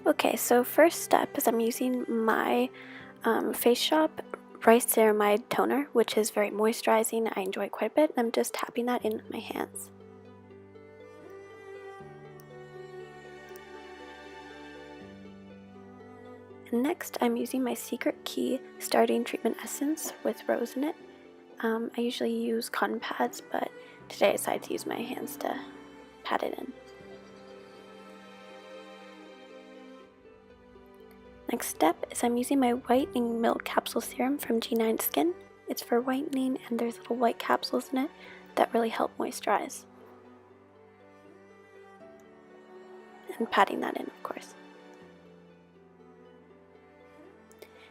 Okay, so first step is I'm using my Face Shop Rice Ceramide toner, which is very moisturizing. I enjoy it quite a bit. I'm just tapping that in with my hands. And next, I'm using my Secret Key Starting Treatment Essence with rose in it. I usually use cotton pads, but today I decided to use my hands to pat it in. Next step is I'm using my Whitening Milk Capsule Serum from G9 Skin. It's for whitening and there's little white capsules in it that really help moisturize. And patting that in, of course.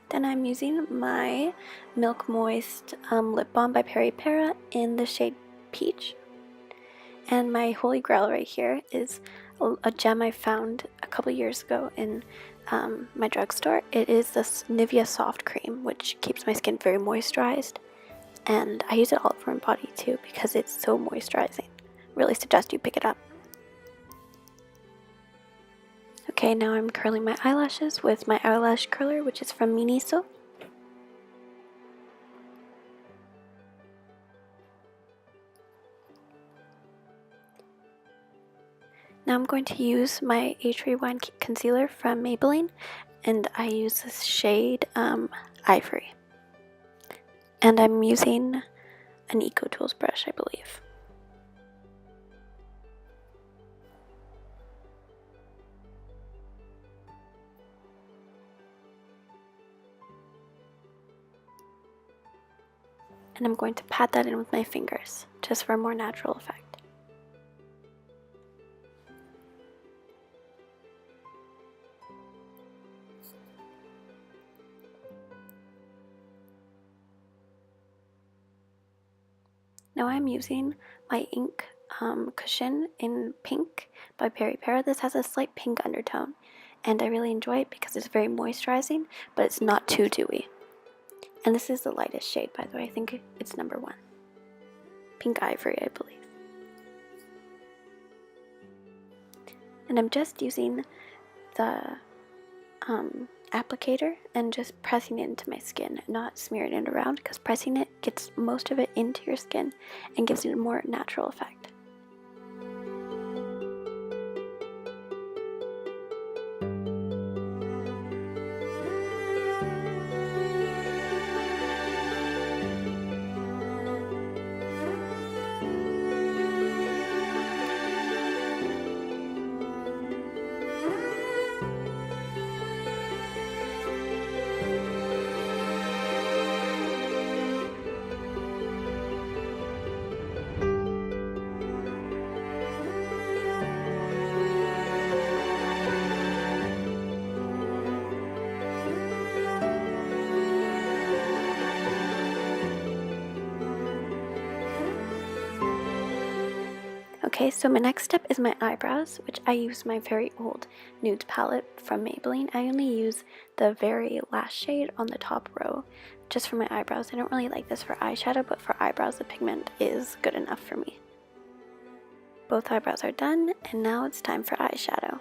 Then I'm using my Milk Moist Lip Balm by Peripera in the shade Peach. And my holy grail right here is a gem I found a couple years ago in my drugstore. It is this Nivea Soft Cream, which keeps my skin very moisturized. And I use it all over my body too because it's so moisturizing. Really suggest you pick it up. Okay, now I'm curling my eyelashes with my eyelash curler, which is from Miniso. Now I'm going to use my Age Rewind concealer from Maybelline, and I use this shade Ivory. And I'm using an Eco Tools brush, I believe. And I'm going to pat that in with my fingers, just for a more natural effect. Now I'm using my ink cushion in pink by Peripera. This has a slight pink undertone, and I really enjoy it because it's very moisturizing, but it's not too dewy. And this is the lightest shade, by the way. I think it's number 1. Pink Ivory, I believe. And I'm just using the applicator and just pressing it into my skin, not smearing it around, because pressing it gets most of it into your skin and gives you a more natural effect. Okay, so my next step is my eyebrows, which I use my very old Nudes palette from Maybelline. I only use the very last shade on the top row just for my eyebrows. I don't really like this for eyeshadow, but for eyebrows the pigment is good enough for me. Both eyebrows are done, and now it's time for eyeshadow.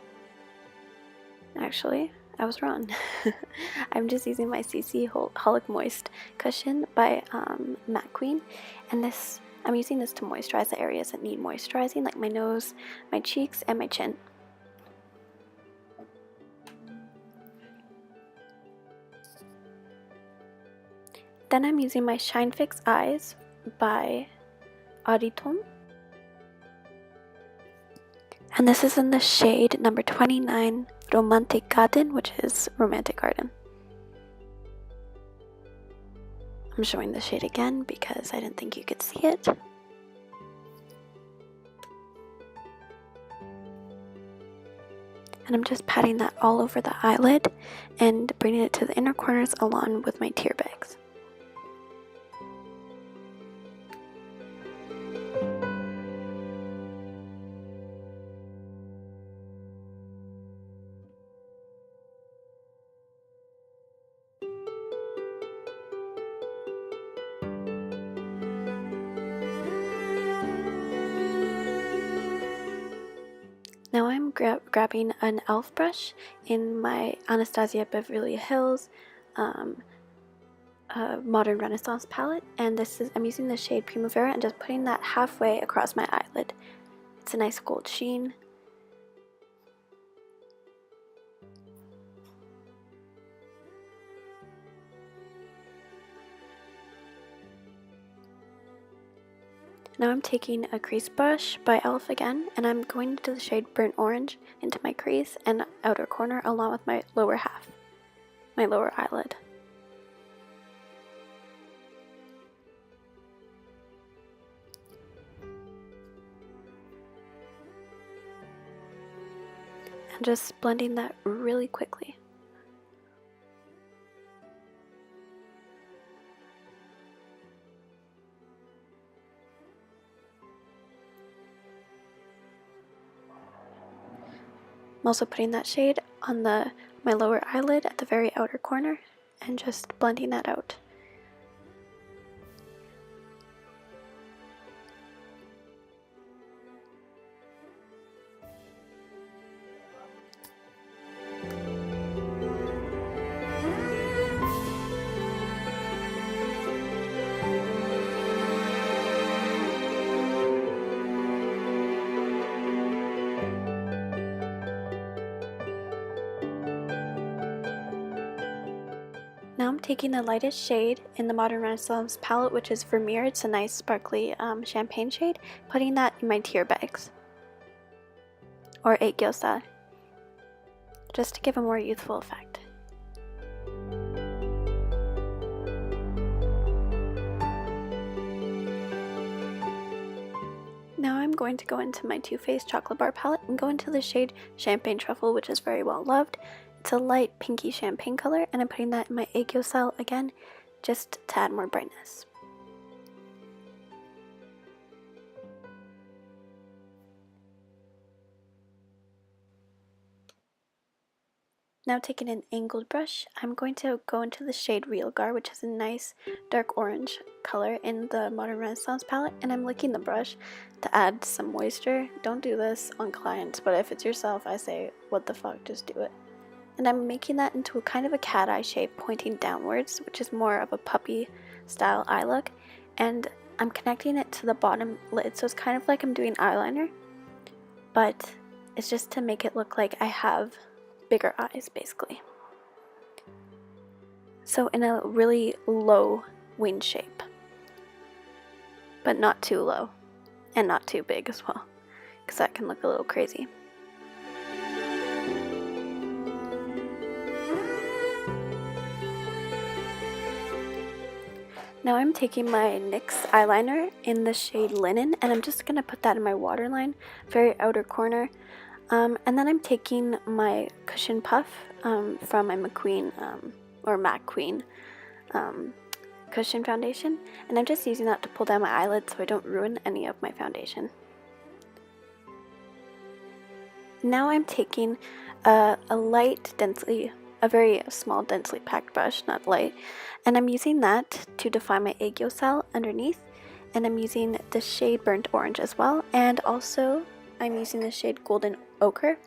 Actually, I was wrong. I'm just using my CC Holic Moist Cushion by Macqueen, and I'm using this to moisturize the areas that need moisturizing, like my nose, my cheeks, and my chin. Then I'm using my Shine Fix Eyes by Aritaum. And this is in the shade number 29, Romantic Garden, which is Romantic Garden. I'm showing the shade again because I didn't think you could see it. And I'm just patting that all over the eyelid and bringing it to the inner corners along with my tear bags. Now I'm grabbing an e.l.f. brush in my Anastasia Beverly Hills Modern Renaissance palette, and I'm using the shade Primavera and just putting that halfway across my eyelid. It's a nice gold sheen. Now I'm taking a crease brush by e.l.f. again, and I'm going into the shade Burnt Orange into my crease and outer corner along with my lower half, my lower eyelid. And just blending that really quickly. I'm also putting that shade on my lower eyelid at the very outer corner and just blending that out. Now I'm taking the lightest shade in the Modern Renaissance palette, which is Vermeer. It's a nice sparkly champagne shade, putting that in my tear bags, or aegyosa, just to give a more youthful effect. Now I'm going to go into my Too Faced Chocolate Bar palette and go into the shade Champagne Truffle, which is very well loved. It's a light pinky champagne color, and I'm putting that in my aegyosa again, just to add more brightness. Now taking an angled brush, I'm going to go into the shade Real Gar, which is a nice dark orange color in the Modern Renaissance palette, and I'm licking the brush to add some moisture. Don't do this on clients, but if it's yourself, I say, what the fuck, just do it. And I'm making that into a kind of a cat eye shape pointing downwards, which is more of a puppy style eye look. And I'm connecting it to the bottom lid, so it's kind of like I'm doing eyeliner, but it's just to make it look like I have bigger eyes, basically. So in a really low wing shape, but not too low and not too big as well, because that can look a little crazy. Now I'm taking my NYX eyeliner in the shade Linen, and I'm just going to put that in my waterline, very outer corner. And then I'm taking my Cushion Puff from my Macqueen, Cushion Foundation, and I'm just using that to pull down my eyelids so I don't ruin any of my foundation. Now I'm taking a very small densely packed brush, not light, and I'm using that to define my aegyosa underneath, and I'm using the shade Burnt Orange as well, and also I'm using the shade Golden Ochre.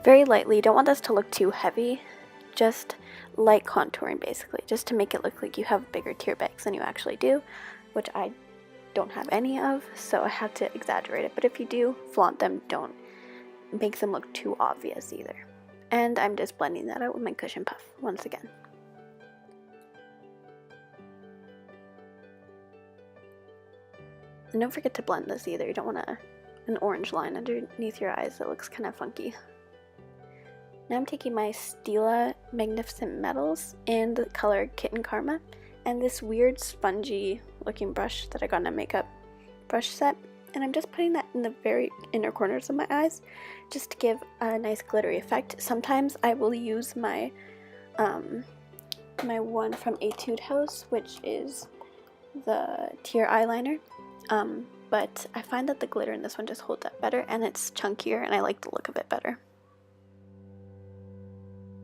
Very lightly, you don't want this to look too heavy, just light contouring basically, just to make it look like you have bigger tear bags than you actually do, which I don't have any of, so I have to exaggerate it, but if you do, flaunt them, don't make them look too obvious either. And I'm just blending that out with my Cushion Puff once again. And don't forget to blend this either, you don't want an orange line underneath your eyes that looks kind of funky. Now I'm taking my Stila Magnificent Metals in the color Kitten Karma, and this weird spongy looking brush that I got in a makeup brush set, and I'm just putting that in the very inner corners of my eyes just to give a nice glittery effect. Sometimes I will use my my one from Etude House, which is the Tear Eyeliner, but I find that the glitter in this one just holds up better, and it's chunkier, and I like the look of it better.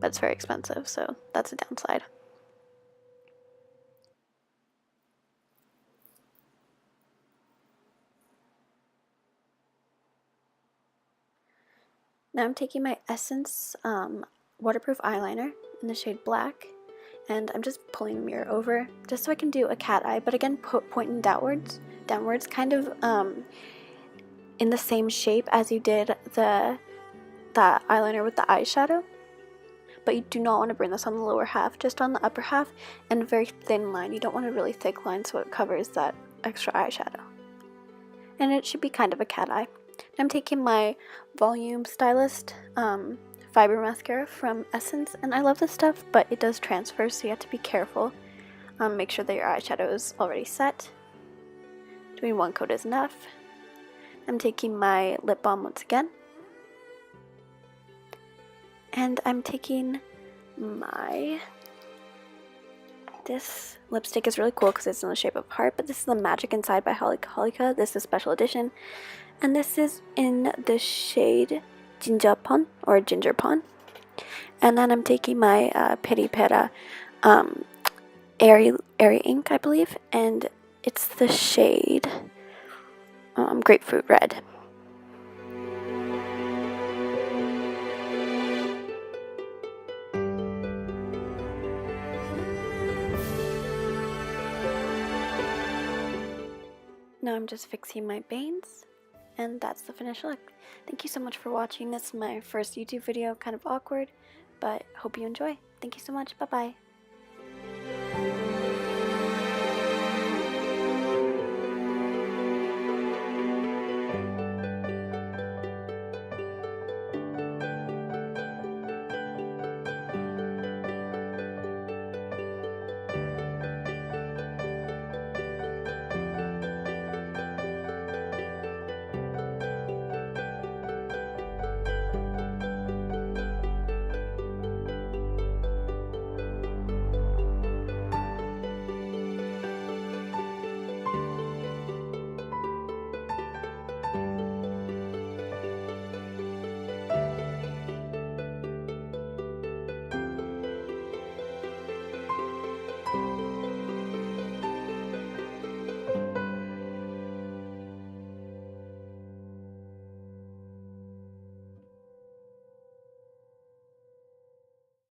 But it's very expensive, so that's a downside. Now I'm taking my Essence waterproof eyeliner in the shade Black, and I'm just pulling the mirror over just so I can do a cat eye, but again pointing downwards, kind of in the same shape as you did the eyeliner with the eyeshadow. But you do not want to bring this on the lower half, just on the upper half, and a very thin line. You don't want a really thick line so it covers that extra eyeshadow. And it should be kind of a cat eye. I'm taking my Volume Stylist Fiber Mascara from Essence, and I love this stuff, but it does transfer, so you have to be careful. Make sure that your eyeshadow is already set. Doing one coat is enough. I'm taking my lip balm once again. And I'm taking this lipstick is really cool because it's in the shape of a heart, but this is the Magic Inside by Holic. This is special edition. And this is in the shade Ginger Pon, or Ginger Pon. And then I'm taking my Peripera Airy ink, I believe, and it's the shade Grapefruit Red. Now I'm just fixing my bangs, and that's the finished look. Thank you so much for watching. This is my first YouTube video, kind of awkward, but hope you enjoy. Thank you so much. Bye bye.